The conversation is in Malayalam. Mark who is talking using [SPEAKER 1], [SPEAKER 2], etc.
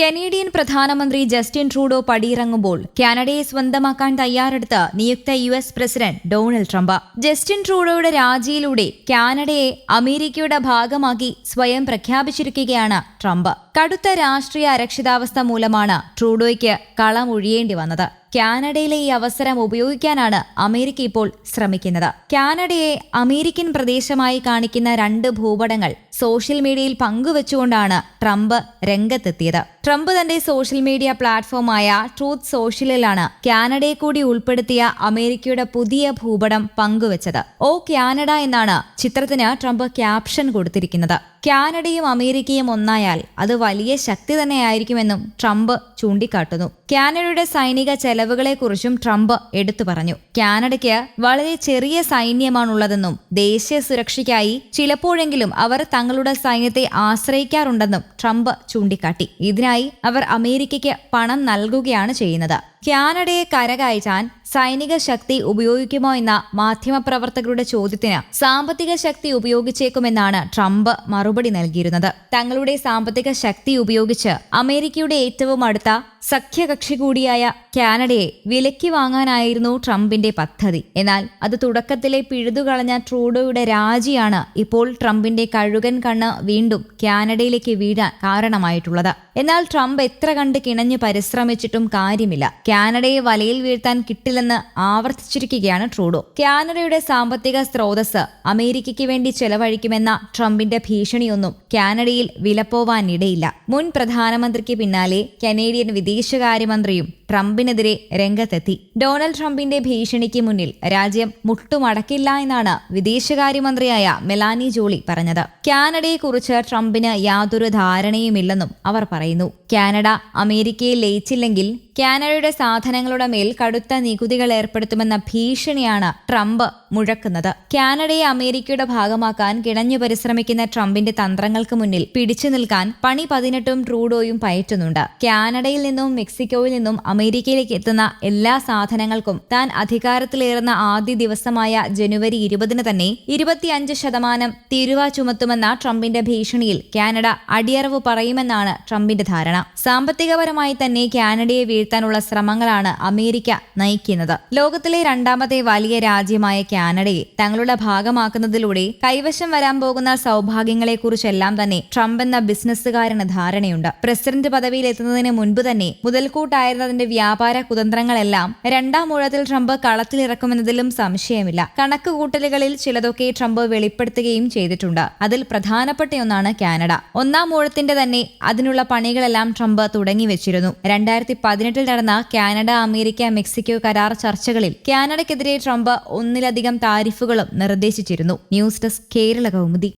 [SPEAKER 1] കനേഡിയൻ പ്രധാനമന്ത്രി ജസ്റ്റിൻ ട്രൂഡോ പടിയിറങ്ങുമ്പോൾ കാനഡയെ സ്വന്തമാക്കാൻ തയ്യാറെടുത്ത നിയുക്ത US president Donald Trump. Justin ട്രൂഡോയുടെ രാജിയിലൂടെ കാനഡയെ അമേരിക്കയുടെ ഭാഗമാക്കി സ്വയം പ്രഖ്യാപിച്ചിരിക്കുകയാണ് ട്രംപ്. കടുത്ത രാഷ്ട്രീയ അരക്ഷിതാവസ്ഥ മൂലമാണ് ട്രൂഡോയ്ക്ക് കളമൊഴിയേണ്ടി വന്നത്. കാനഡയിലെ ഈ അവസരം ഉപയോഗിക്കാനാണ് അമേരിക്ക ഇപ്പോൾ ശ്രമിക്കുന്നത്. കാനഡയെ അമേരിക്കൻ പ്രദേശമായി കാണിക്കുന്ന 2 ഭൂപടങ്ങൾ സോഷ്യൽ മീഡിയയിൽ പങ്കുവച്ചുകൊണ്ടാണ് ട്രംപ് രംഗത്തെത്തിയത്. ട്രംപ് തന്റെ സോഷ്യൽ മീഡിയ പ്ലാറ്റ്ഫോമായ ട്രൂത്ത് സോഷ്യലിലാണ് കാനഡയെ കൂടി ഉൾപ്പെടുത്തിയ അമേരിക്കയുടെ പുതിയ ഭൂപടം പങ്കുവച്ചത്. ഓ കാനഡ എന്നാണ് ചിത്രത്തിന് ട്രംപ് ക്യാപ്ഷൻ കൊടുത്തിരിക്കുന്നത്. കാനഡയും അമേരിക്കയും ഒന്നായാൽ അത് വലിയ ശക്തി തന്നെയായിരിക്കുമെന്നും ട്രംപ് ചൂണ്ടിക്കാട്ടുന്നു. കാനഡയുടെ സൈനിക ചെലവുകളെക്കുറിച്ചും ട്രംപ് എടുത്തു പറഞ്ഞു. കാനഡയ്ക്ക് വളരെ ചെറിയ സൈന്യമാണുള്ളതെന്നും ദേശീയ സുരക്ഷയ്ക്കായി ചിലപ്പോഴെങ്കിലും അവർ തങ്ങളുടെ സൈന്യത്തെ ആശ്രയിക്കാറുണ്ടെന്നും ട്രംപ് ചൂണ്ടിക്കാട്ടി. ഇതിനായി അവർ അമേരിക്കയ്ക്ക് പണം നൽകുകയാണ് ചെയ്യുന്നത്. കാനഡയെ കരകയറ്റാൻ സൈനിക ശക്തി ഉപയോഗിക്കുമോ എന്ന മാധ്യമപ്രവർത്തകരുടെ ചോദ്യത്തിന് സാമ്പത്തിക ശക്തി ഉപയോഗിച്ചേക്കുമെന്നാണ് ട്രംപ് മറുപടി നൽകിയിരുന്നത്. തങ്ങളുടെ സാമ്പത്തിക ശക്തി ഉപയോഗിച്ച് അമേരിക്കയുടെ ഏറ്റവും അടുത്ത സഖ്യകക്ഷി കൂടിയായ കാനഡയെ വിലയ്ക്ക് വാങ്ങാനായിരുന്നു ട്രംപിന്റെ പദ്ധതി. എന്നാൽ അത് തുടക്കത്തിലെ പിഴുതുകളഞ്ഞ ട്രൂഡോയുടെ രാജിയാണ് ഇപ്പോൾ ട്രംപിന്റെ കഴുകൻ കണ്ണ് വീണ്ടും കാനഡയിലേക്ക് വീഴാൻ കാരണമായിട്ടുള്ളത്. എന്നാൽ ട്രംപ് എത്ര കണ്ട് കിണഞ്ഞു പരിശ്രമിച്ചിട്ടും കാര്യമില്ല. കാനഡയെ വലയിൽ വീഴ്ത്താൻ കിട്ടില്ലെന്ന് ആവർത്തിച്ചിരിക്കുകയാണ് ട്രൂഡോ. കാനഡയുടെ സാമ്പത്തിക സ്രോതസ് അമേരിക്കയ്ക്ക് വേണ്ടി ചെലവഴിക്കുമെന്ന ട്രംപിന്റെ ഭീഷണിയൊന്നും കാനഡയിൽ വിലപ്പോവാനിടയില്ല. മുൻ പ്രധാനമന്ത്രിക്ക് പിന്നാലെ കനേഡിയൻ വിദേശകാര്യമന്ത്രിയും ട്രംപിനെതിരെ രംഗത്തെത്തി. ഡൊണാൾഡ് ട്രംപിന്റെ ഭീഷണിക്ക് മുന്നിൽ രാജ്യം മുട്ടുമടക്കില്ല എന്നാണ് വിദേശകാര്യമന്ത്രിയായ മെലാനി ജോളി പറഞ്ഞത്. കാനഡയെക്കുറിച്ച് ട്രംപിന് യാതൊരു ധാരണയുമില്ലെന്നും അവർ പറയുന്നു. കാനഡ അമേരിക്കയിൽ ലയിച്ചില്ലെങ്കിൽ കാനഡയുടെ സാധനങ്ങളുടെ മേൽ കടുത്ത നികുതികൾ ഏർപ്പെടുത്തുമെന്ന ഭീഷണിയാണ് ട്രംപ് മുഴക്കുന്നത്. കാനഡയെ അമേരിക്കയുടെ ഭാഗമാക്കാൻ കിണഞ്ഞു പരിശ്രമിക്കുന്ന ട്രംപിന്റെ തന്ത്രങ്ങൾക്ക് മുന്നിൽ പിടിച്ചു നിൽക്കാൻ പണി 18 ട്രൂഡോയും പയറ്റുന്നുണ്ട്. കാനഡയിൽ നിന്നും മെക്സിക്കോയിൽ നിന്നും അമേരിക്കയിലേക്ക് എത്തുന്ന എല്ലാ സാധനങ്ങൾക്കും താൻ അധികാരത്തിലേറുന്ന ആദ്യ ദിവസമായ ജനുവരി 20 തന്നെ 25% തീരുവ ചുമത്തുമെന്ന ട്രംപിന്റെ ഭീഷണിയിൽ കാനഡ അടിയറവ് പറയുമെന്നാണ് ട്രംപിന്റെ ധാരണ. സാമ്പത്തികപരമായി തന്നെ കാനഡയെ വീഴ്ത്താനുള്ള ശ്രമങ്ങളാണ് അമേരിക്ക നയിക്കുന്നത്. ലോകത്തിലെ 2ാമത്തെ വലിയ രാജ്യമായ കാനഡയെ തങ്ങളുടെ ഭാഗമാക്കുന്നതിലൂടെ കൈവശം വരാൻ പോകുന്ന സൗഭാഗ്യങ്ങളെക്കുറിച്ചെല്ലാം തന്നെ ട്രംപ് എന്ന ബിസിനസ്സുകാരന് ധാരണയുണ്ട്. പ്രസിഡന്റ് പദവിയിൽ എത്തുന്നതിന് മുൻപ് തന്നെ മുതൽക്കൂട്ടായിരുന്നതിന്റെ വ്യാപാര കുതന്ത്രങ്ങളെല്ലാം 2ാം ഊഴത്തിൽ ട്രംപ് കളത്തിലിറക്കുമെന്നതിലും സംശയമില്ല. കണക്കുകൂട്ടലുകളിൽ ചിലതൊക്കെ ട്രംപ് വെളിപ്പെടുത്തുകയും ചെയ്തിട്ടുണ്ട്. അതിൽ പ്രധാനപ്പെട്ടയൊന്നാണ് കാനഡ. 1ാം ഊഴത്തിന്റെ തന്നെ അതിനുള്ള പണികളെല്ലാം ട്രംപ് തുടങ്ങി വെച്ചിരുന്നു. 2018 നടന്ന കാനഡ അമേരിക്ക മെക്സിക്കോ കരാർ ചർച്ചകളിൽ കാനഡയ്ക്കെതിരെ ട്രംപ് 1 താരിഫുകളും നിർദ്ദേശിച്ചിരുന്നു. News desk Kerala Kaumudi.